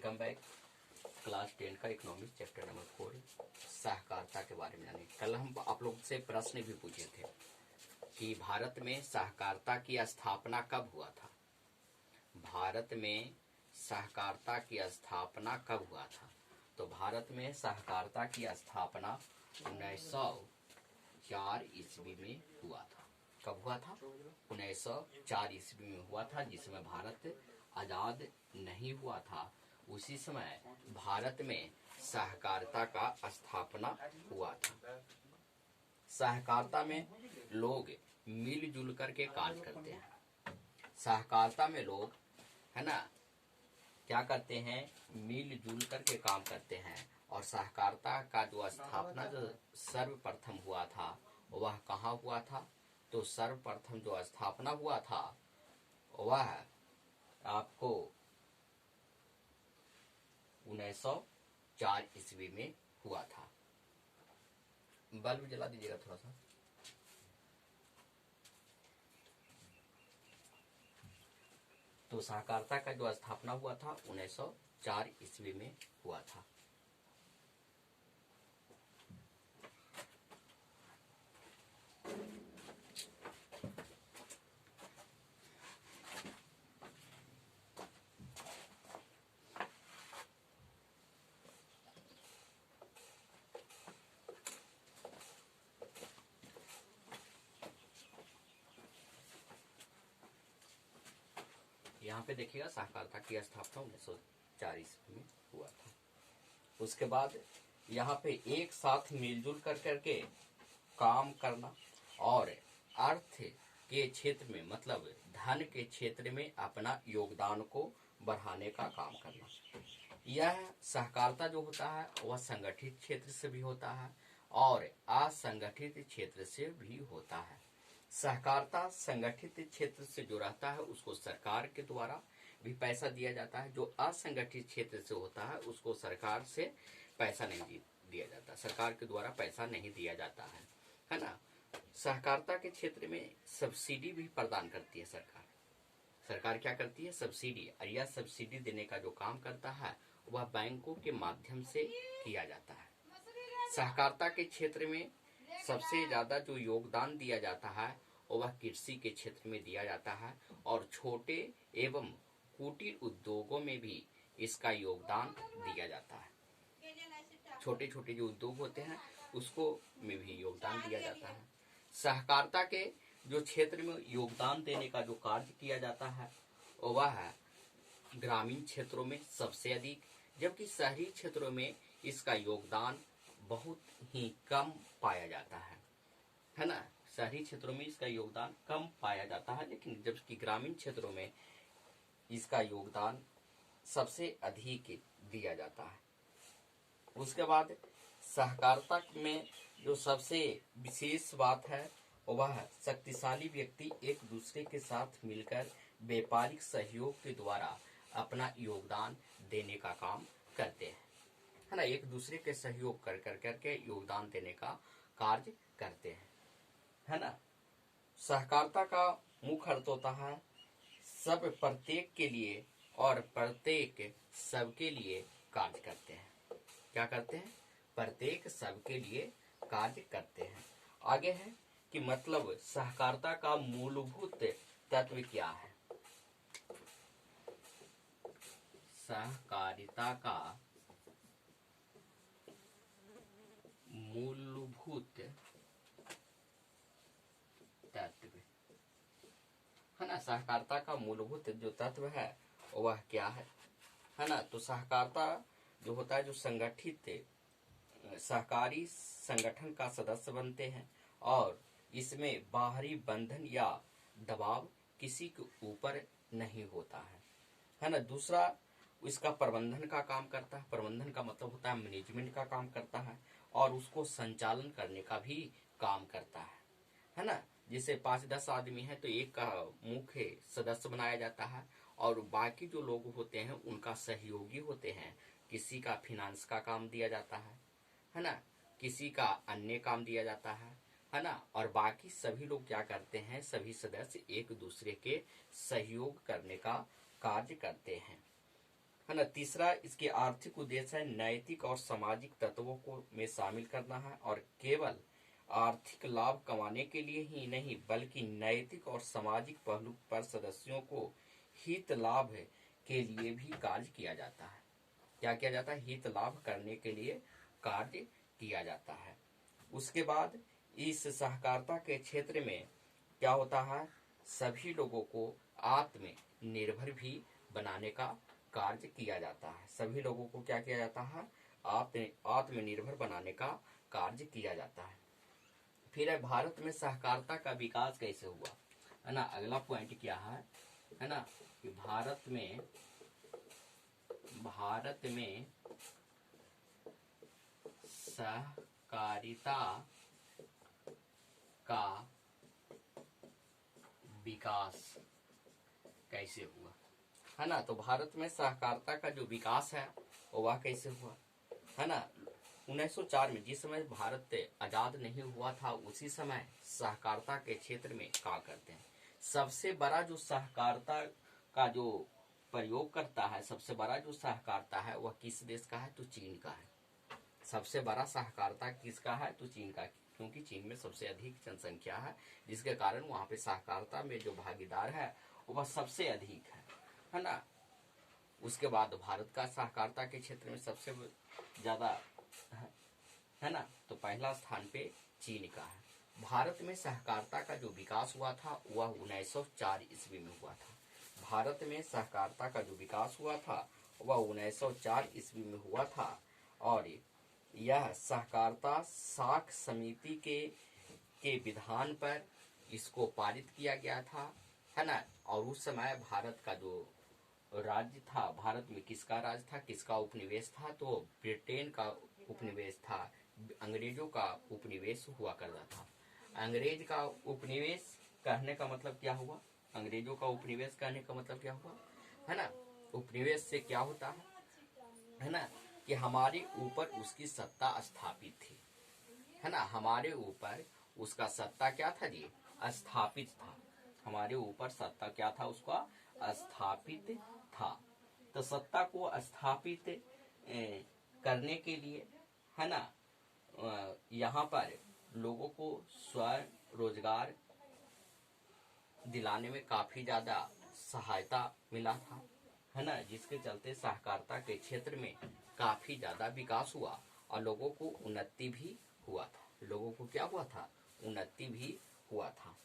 Welcome back. Class 10 का economics chapter number 4 सहकारिता के बारे में जाने। कल हम आप लोग से प्रश्न भी पूछे थे कि भारत में सहकारिता की स्थापना कब हुआ था। भारत में सहकारिता की स्थापना कब हुआ था? तो भारत में सहकारिता की स्थापना 1904 ईस्वी में हुआ था। कब हुआ था? 1904 ईस्वी में हुआ था, जिसमें भारत आजाद नहीं हुआ था। उसी समय भारत में सहकारिता का स्थापना हुआ था। सहकारिता में लोग मिलजुल करके कार्य करते हैं। सहकारिता में लोग है ना क्या करते हैं? मिलजुल करके काम करते हैं। और सहकारिता का जो स्थापना जो सर्वप्रथम हुआ था वह कहाँ हुआ था? तो सर्वप्रथम जो स्थापना हुआ था वह आपको 1904 ईस्वी में हुआ था। बल्ब जला दीजिएगा थोड़ा सा। तो सहकारिता का जो स्थापना हुआ था 1904 ईस्वी में हुआ था। यहाँ पे देखिएगा सहकारिता की स्थापना 1904 ईस्वी में हुआ था। उसके बाद यहाँ पे एक साथ मिलजुल कर करके काम करना और अर्थ के क्षेत्र में मतलब धन के क्षेत्र में अपना योगदान को बढ़ाने का काम करना। यह सहकारिता जो होता है वह संगठित क्षेत्र से भी होता है और असंगठित क्षेत्र से भी होता है। सहकारिता संगठित क्षेत्र से जो रहता है उसको सरकार के द्वारा भी पैसा दिया जाता है। जो असंगठित क्षेत्र से होता है उसको सरकार से पैसा नहीं दिया जाता, सरकार के द्वारा पैसा नहीं दिया जाता है ना। सहकारिता के क्षेत्र में सब्सिडी भी प्रदान करती है सरकार। सरकार क्या करती है? सब्सिडी। और यह सब्सिडी देने का जो काम करता है वह बैंकों के माध्यम से किया जाता है। सहकारिता के क्षेत्र में सबसे ज्यादा जो योगदान दिया जाता है वह कृषि के क्षेत्र में दिया जाता है और छोटे एवं कुटीर उद्योगों में भी इसका योगदान दिया जाता है। छोटे छोटे जो उद्योग होते हैं उसको में भी योगदान दिया जाता है। सहकारिता के जो क्षेत्र में योगदान देने का जो कार्य किया जाता है वह है ग्रामीण क्षेत्रों में सबसे अधिक, जबकि शहरी क्षेत्रों में इसका योगदान बहुत ही कम पाया जाता है ना। शहरी क्षेत्रों में इसका योगदान कम पाया जाता है, लेकिन जबकि ग्रामीण क्षेत्रों में इसका योगदान सबसे अधिक दिया जाता है। उसके बाद सहकारिता में जो सबसे विशेष बात है वह शक्तिशाली व्यक्ति एक दूसरे के साथ मिलकर व्यापारिक सहयोग के द्वारा अपना योगदान देने का काम करते हैं, है ना। एक दूसरे के सहयोग कर करके योगदान देने का कार्य करते हैं, है ना। सहकारिता का मुख्य अर्थ होता है सब प्रत्येक के लिए और प्रत्येक सबके लिए कार्य करते हैं। क्या करते हैं? प्रत्येक सबके लिए कार्य करते हैं। आगे है कि मतलब सहकारिता का मूलभूत तत्व क्या है? सहकारिता का मूलभूत तत्व है ना। सहकारिता का मूलभूत जो तत्व है वह क्या है ना। तो सहकारिता जो होता है जो संगठित सहकारी संगठन का सदस्य बनते हैं और इसमें बाहरी बंधन या दबाव किसी के ऊपर नहीं होता है ना। दूसरा इसका प्रबंधन का काम करता है। प्रबंधन का मतलब होता है मैनेजमेंट का काम करता है और उसको संचालन करने का भी काम करता है ना। जैसे 5-10 आदमी है तो एक का मुख्य सदस्य बनाया जाता है और बाकी जो लोग होते हैं उनका सहयोगी होते हैं। किसी का फिनांस का काम दिया जाता है ना, किसी का अन्य काम दिया जाता है ना। और बाकी सभी लोग क्या करते हैं? सभी सदस्य एक दूसरे के सहयोग करने का कार्य करते हैं। है ना। तीसरा, इसके आर्थिक उद्देश्य है नैतिक और सामाजिक तत्वों को में शामिल करना है, और केवल आर्थिक लाभ कमाने के लिए ही नहीं बल्कि नैतिक और सामाजिक पहलू पर सदस्यों को हित लाभ के लिए भी कार्य किया जाता है। क्या किया जाता है? हित लाभ करने के लिए कार्य किया जाता है। उसके बाद इस सहकारिता के क्षेत्र में क्या होता है? सभी लोगों को आत्मनिर्भर भी बनाने का कार्य किया जाता है। सभी लोगों को क्या किया जाता है? आत्मनिर्भर बनाने का कार्य किया जाता है। फिर है भारत में सहकारिता का विकास कैसे हुआ, है ना। अगला पॉइंट क्या है ना, कि भारत में सहकारिता का विकास कैसे हुआ, है ना। तो भारत में सहकारिता का जो विकास है वह कैसे हुआ, है ना। 1904 में, जिस समय भारत आजाद नहीं हुआ था, उसी समय सहकारिता के क्षेत्र में क्या करते हैं, सबसे बड़ा जो सहकारिता का जो प्रयोग करता है, सबसे बड़ा जो सहकारिता है वह किस देश का है? तो चीन का है। सबसे बड़ा सहकारिता किसका है? तो चीन का, क्योंकि चीन में सबसे अधिक जनसंख्या है, जिसके कारण वहां पे सहकारिता में जो भागीदार है वह सबसे अधिक है ना। उसके बाद भारत का सहकारिता के क्षेत्र में सबसे ज्यादा है ना, तो पहला स्थान पे चीन का है। भारत में सहकारिता का जो विकास हुआ था वह 1904 ईस्वी में हुआ था। भारत में सहकारिता का जो विकास हुआ था वह 1904 ईस्वी में हुआ था, और यह सहकारिता साख समिति के विधान पर इसको पारित किया गया था, है ना। और उस समय भारत का जो राज्य था, भारत में किसका राज था, किसका उपनिवेश था? तो ब्रिटेन का उपनिवेश था, अंग्रेजों का उपनिवेश हुआ करता था। अंग्रेज का उपनिवेश कहने का मतलब क्या हुआ? अंग्रेजों का उपनिवेश कहने का मतलब क्या हुआ, है ना। उपनिवेश से क्या होता है ना, कि हमारे ऊपर उसकी सत्ता स्थापित थी, है ना। हमारे ऊपर उसका सत्ता क्या था जी? स्थापित था। हमारे ऊपर सत्ता क्या था? उसका स्थापित था। तो सत्ता को स्थापित करने के लिए, है ना, यहाँ पर लोगों को स्वयं रोजगार दिलाने में काफी ज्यादा सहायता मिला था, है ना, जिसके चलते सहकारिता के क्षेत्र में काफी ज्यादा विकास हुआ और लोगों को उन्नति भी हुआ था। लोगों को क्या हुआ था? उन्नति भी हुआ था।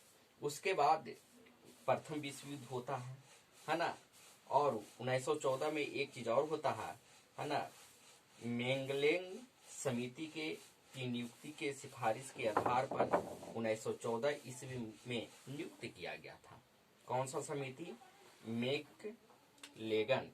उसके बाद प्रथम विश्व युद्ध होता है ना। और 1914 में एक चीज और होता है ना, मेंगलेंग समिति की नियुक्ति के सिफारिश के आधार पर 1914 ईस्वी में नियुक्त किया गया था। कौन सा समिति? मैकलेगन।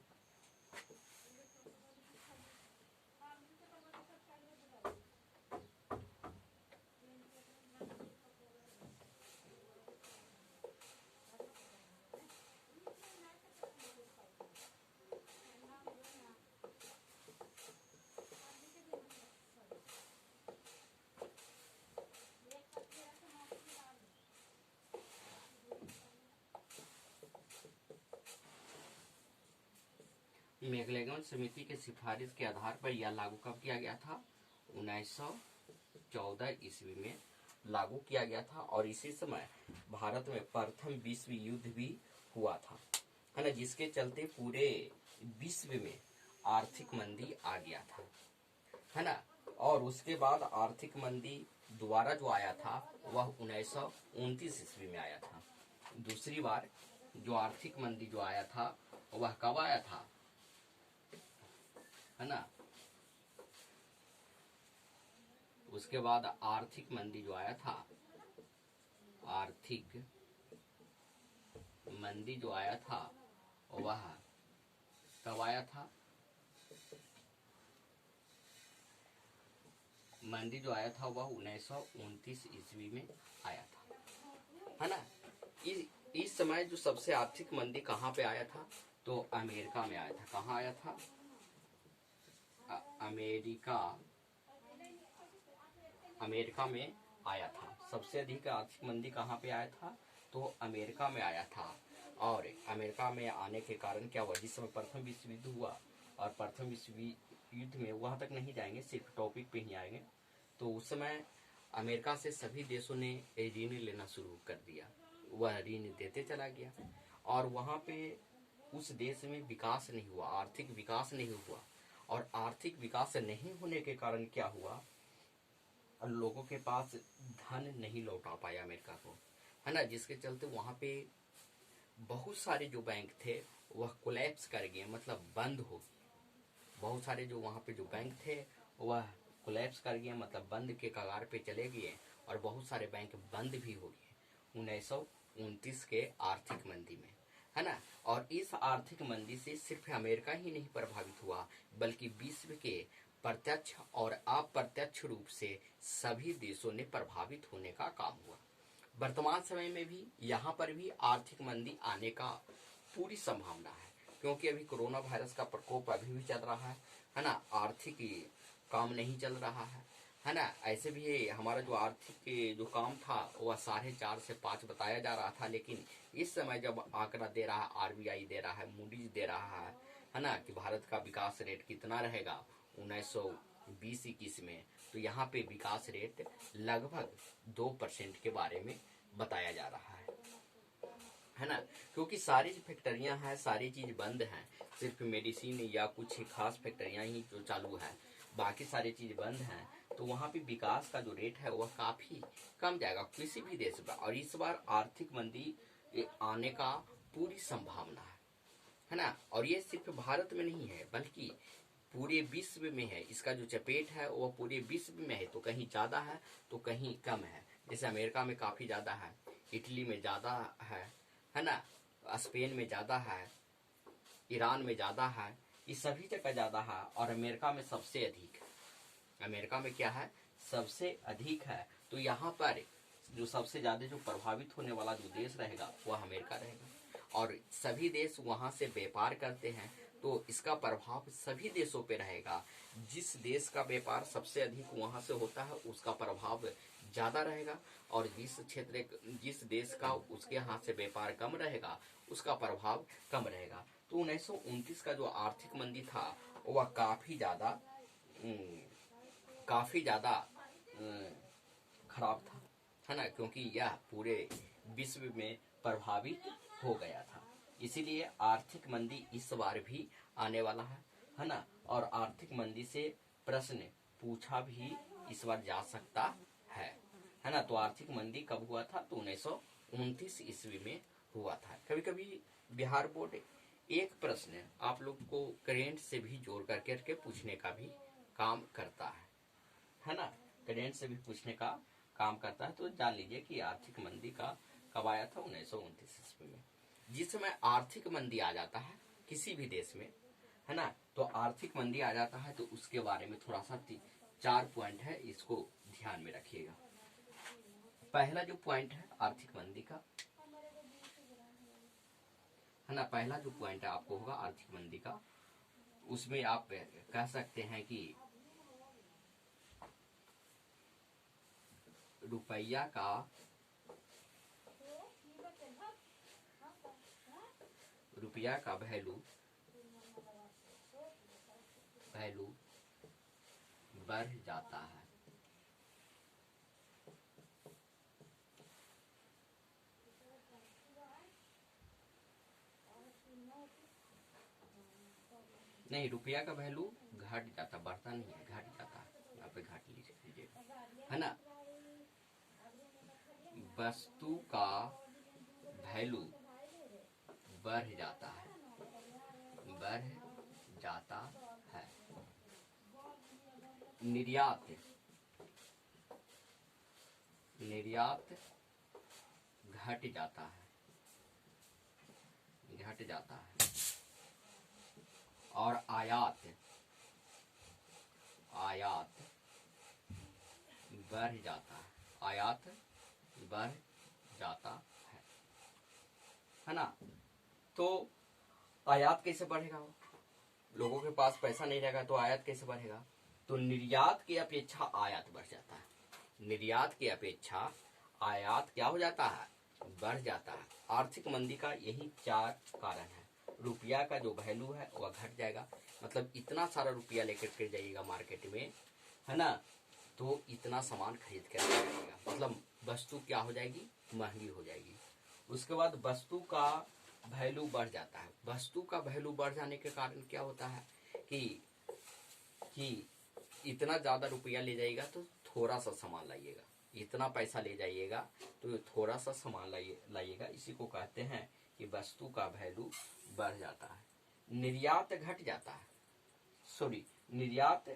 मैकलेगन समिति के सिफारिश के आधार पर यह लागू कब किया गया था? 1914 ईस्वी में लागू किया गया था। और इसी समय भारत में प्रथम विश्व युद्ध भी हुआ था, है ना, जिसके चलते पूरे विश्व में आर्थिक मंदी आ गया था, है ना। और उसके बाद आर्थिक मंदी दोबारा जो आया था वह 1929 ईस्वी में आया था। दूसरी बार जो आर्थिक मंदी जो आया था वह कब आया था, है ना। उसके बाद आर्थिक मंदी जो आया था, आर्थिक मंदी जो आया था वह कब आया था? मंदी जो आया था वह 1929 ईस्वी में आया था, है ना। इस समय जो सबसे आर्थिक मंदी कहाँ पे आया था? तो अमेरिका में आया था। कहाँ आया था? अमेरिका में आया था। सबसे अधिक आर्थिक मंदी कहाँ पे आया था? तो अमेरिका में आया था। और अमेरिका में आने के कारण क्या हुआ? जिस समय प्रथम विश्व युद्ध हुआ और प्रथम विश्व युद्ध में, वहां तक नहीं जाएंगे, सिर्फ टॉपिक पे ही आएंगे। तो उस समय अमेरिका से सभी देशों ने ऋण लेना शुरू कर दिया, वह ऋण देते चला गया और वहां पे उस देश में विकास नहीं हुआ, आर्थिक विकास नहीं हुआ। और आर्थिक विकास नहीं होने के कारण क्या हुआ, लोगों के पास धन नहीं लौटा पाया अमेरिका को, है ना, जिसके चलते वहां पे बहुत सारे जो बैंक थे वह कोलैप्स कर गए, मतलब बंद हो गए। बहुत सारे जो वहाँ पे जो बैंक थे वह कोलैप्स कर गए, मतलब बंद के कगार पे चले गए और बहुत सारे बैंक बंद भी हो गए 1929 के आर्थिक मंदी में, है ना। और इस आर्थिक मंदी से सिर्फ अमेरिका ही नहीं प्रभावित हुआ, बल्कि विश्व के प्रत्यक्ष और अप्रत्यक्ष रूप से सभी देशों ने प्रभावित होने का काम हुआ। वर्तमान समय में भी यहाँ पर भी आर्थिक मंदी आने का पूरी संभावना है, क्योंकि अभी कोरोना वायरस का प्रकोप अभी भी चल रहा है ना, आर्थिक काम नहीं चल रहा है ना। ऐसे भी हमारा जो आर्थिक जो काम था वह 4.5 से 5 बताया जा रहा था, लेकिन इस समय जब आंकड़ा दे रहा है, आरबीआई दे रहा है, मूडीज दे रहा है ना, कि भारत का विकास रेट कितना रहेगा 1920-21 में, तो यहाँ पे विकास रेट लगभग 2% के बारे में बताया जा रहा है ना। क्योंकि सारी फैक्ट्रियां हैं, सारी चीज बंद हैं, सिर्फ मेडिसिन या कुछ खास फैक्ट्रियां ही जो चालू है, बाकी सारी चीज बंद हैं। तो वहाँ पे विकास का जो रेट है वह काफी कम जाएगा किसी भी देश में। और इस बार आर्थिक मंदी आने का पूरी संभावना है ना। और ये सिर्फ भारत में नहीं है बल्कि पूरे विश्व में है, इसका जो चपेट है वह पूरे विश्व में है, तो कहीं ज्यादा है तो कहीं कम है। जैसे अमेरिका में काफी ज्यादा है, इटली में ज्यादा है ना, स्पेन में ज्यादा है, ईरान में ज्यादा है, ये सभी जगह ज्यादा है। और अमेरिका में सबसे अधिक है, अमेरिका में क्या है, सबसे अधिक है। तो यहाँ पर जो सबसे ज्यादा जो प्रभावित होने वाला जो देश रहेगा वह अमेरिका रहेगा। और सभी देश वहां से व्यापार करते हैं, तो इसका प्रभाव सभी देशों पे रहेगा। जिस देश का व्यापार सबसे अधिक वहां से होता है उसका प्रभाव ज्यादा रहेगा, और जिस देश का उसके हाथ से व्यापार कम रहेगा उसका प्रभाव कम रहेगा। तो 1929 का जो आर्थिक मंदी था वह काफी ज्यादा खराब था, है ना, क्योंकि यह पूरे विश्व में प्रभावित हो गया था। इसीलिए आर्थिक मंदी इस बार भी आने वाला है ना। और आर्थिक मंदी से प्रश्न पूछा भी इस बार जा सकता है ना। तो आर्थिक मंदी कब हुआ था, तो 1929 ईस्वी में हुआ था। कभी कभी बिहार बोर्ड एक प्रश्न आप लोग को करेंट से भी जोड़ करके पूछने का भी काम करता है ना, करेंट से भी पूछने का काम करता है। तो जान लीजिए कि आर्थिक मंदी का कब आया था, 1929 ईस्वी में। जिस समय आर्थिक मंदी आ जाता है किसी भी देश में, है ना, तो आर्थिक मंदी आ जाता है तो उसके बारे में थोड़ा सा 4 पॉइंट है, इसको ध्यान में रखिएगा। पहला जो पॉइंट है आर्थिक मंदी का, है ना, पहला जो पॉइंट है आपको होगा आर्थिक मंदी का, उसमें आप कह सकते हैं कि रुपया का वैल्यू बढ़ जाता है। नहीं, रुपया का वैल्यू घट जाता, बढ़ता नहीं है, घट जाता है। यहाँ पे घट लीजिए, है ना। वस्तु का वैल्यू बढ़ जाता है, निर्यात घट जाता है, और आयात बढ़ जाता है ना। तो आयात कैसे बढ़ेगा, लोगों के पास पैसा नहीं रहेगा तो आयात कैसे बढ़ेगा, तो निर्यात की अपेक्षा आयात बढ़ जाता है, निर्यात की अपेक्षा आयात क्या हो जाता है, बढ़ जाता है। आर्थिक मंदी का यही 4 कारण है। रुपया का जो वैल्यू है वह घट जाएगा। मतलब इतना सारा रुपया लेकर के जाइएगा मार्केट में, है ना, तो इतना सामान खरीद कर जाइएगा, मतलब वस्तु क्या हो जाएगी, महंगी हो जाएगी। उसके बाद वस्तु का वैल्यू बढ़ जाता है। वस्तु का वैल्यू बढ़ जाने के कारण क्या होता है कि इतना ज्यादा रुपया ले जाइएगा तो थोड़ा सा सामान लाइएगा, इतना पैसा ले जाइएगा तो थोड़ा सा सामान लाइएगा। इसी को कहते हैं कि वस्तु का वैल्यू बढ़ जाता है। निर्यात घट जाता है, सॉरी, निर्यात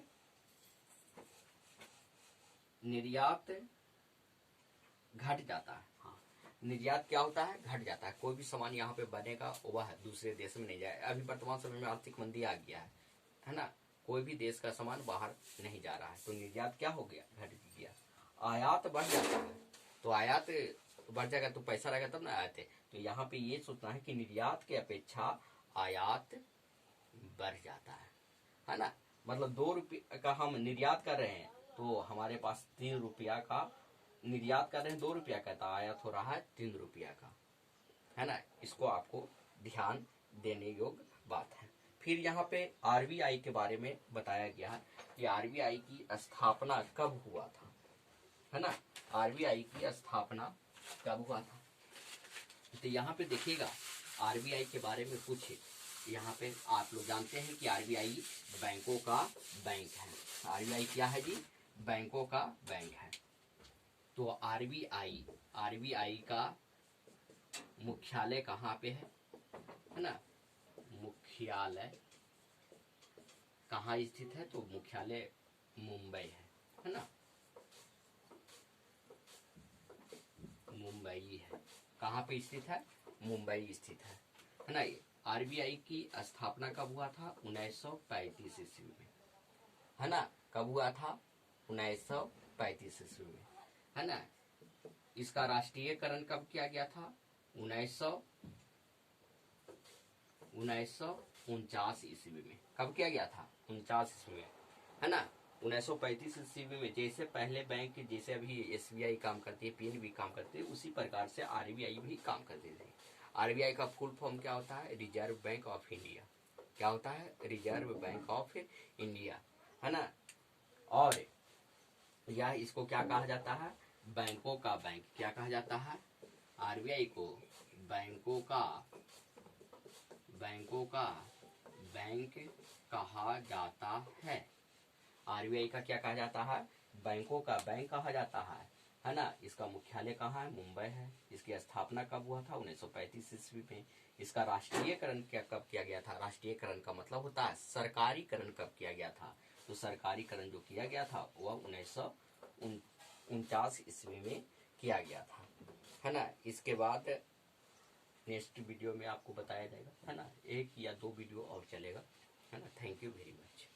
घट जाता है। हाँ, निर्यात क्या होता है, घट जाता है। कोई भी सामान यहाँ पे बनेगा वह दूसरे देश में नहीं जाए। अभी वर्तमान समय में आर्थिक मंदी आ गया है ना, कोई भी देश का सामान बाहर नहीं जा रहा है, तो निर्यात क्या हो गया, घट गया। आयात बढ़ जाता है, तो आयात बढ़ जाएगा तो पैसा रहेगा तब ना आयात है। तो यहाँ पे ये सोचना है कि निर्यात के अपेक्षा आयात बढ़ जाता है ना। मतलब 2 रुपये का हम निर्यात कर रहे हैं तो हमारे पास 3 रुपया का, निर्यात कर रहे हैं 2 रुपया का, तो आयात हो रहा है 3 रुपया का, है ना। इसको आपको ध्यान देने योग्य बात है। फिर यहाँ पे आरबीआई के बारे में बताया गया है कि आरबीआई की स्थापना कब हुआ था, है ना। आरबीआई की स्थापना कब हुआ था, तो यहाँ पे देखिएगा आरबीआई के बारे में कुछ यहाँ पे आप लोग जानते हैं कि आरबीआई बैंकों का बैंक है। आरबीआई क्या है जी, बैंकों का बैंक है। तो आरबीआई का मुख्यालय कहाँ पे है ना, मुख्यालय कहाँ स्थित है, तो मुख्यालय मुंबई है ना, मुंबई है। कहाँ पे स्थित है, मुंबई स्थित है ना। आरबीआई की स्थापना कब हुआ था, 1935 ईस्वी में, है ना। कब हुआ था, 1935 ईस्वी में, है ना। इसका राष्ट्रीयकरण कब किया गया था, 1949 ईस्वी में। कब किया गया था, 49 ईस्वी में, है ना। 1935 ईस्वी में जैसे पहले बैंक, जैसे अभी एसबीआई काम करती है, पीएनबी काम करती है, उसी प्रकार से आरबीआई भी काम करती थी। आरबीआई का फुल फॉर्म क्या होता है, रिजर्व बैंक ऑफ इंडिया। क्या होता है, रिजर्व बैंक ऑफ इंडिया, है ना। और यह इसको क्या कहा जाता है, बैंकों का बैंक। क्या कहा जाता है, आरबीआई को बैंकों का बैंक कहा जाता है। आरबीआई का क्या कहा जाता है, बैंकों का बैंक कहा जाता है ना। इसका मुख्यालय कहाँ है, मुंबई है। इसकी स्थापना कब हुआ था, 1935 ईस्वी में। इसका राष्ट्रीयकरण कब किया गया था, राष्ट्रीयकरण का मतलब होता है सरकारीकरण कब किया गया था, तो सरकारीकरण जो किया गया था वह 1949 ईस्वी में किया गया था, है ना। इसके बाद नेक्स्ट वीडियो में आपको बताया जाएगा, है ना। 1 या 2 वीडियो और चलेगा, है ना। Thank you very much.